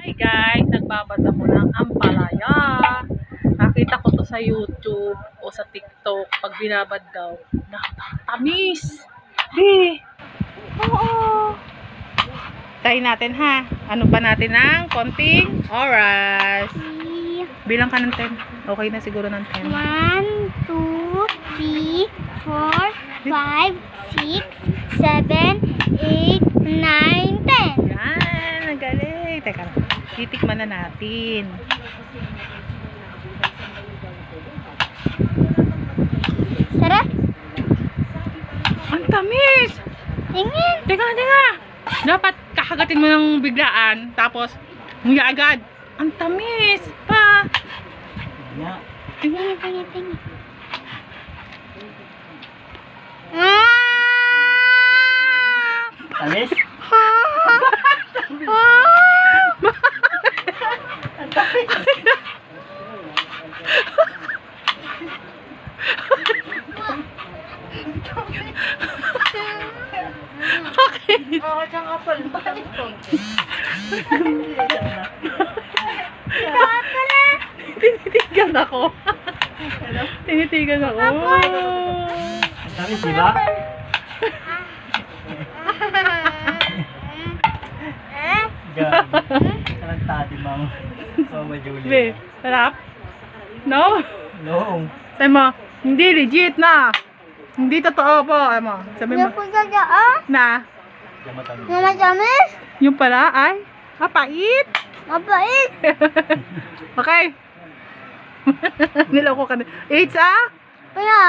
Hi guys, nagbabad ako ng ampalaya. Nakita ko to sa YouTube o sa TikTok. Pag binabad daw, nakatamis. Oo. Try natin ha. Ano pa natin ng konting oras. Bilang ka ng 10. Okay na siguro ng 10. 1, 2, 3, 4, 5, 6, 7, 8, 9, 10. Yan, nagaling. Teka lang. Titikman na natin. Sarap? Ang tamis! Tingin. Teka. Dapat kakagatin mo ng biglaan. Tapos, nguya agad. Ang tamis pa. Tingin. Tamis? Bakit ang kapal ba? Tinitigan ako. Tinitigan ako. Tamis, di ba? Anong tati, Mama? Mama Julie. Be, sarap? No? No. Sabi mo, hindi legit na. Hindi totoo po. Sabi mo, na, Matamis? yung pala ay, pait. Mapait. Okay. Niloko ka na. It's a? Kaya.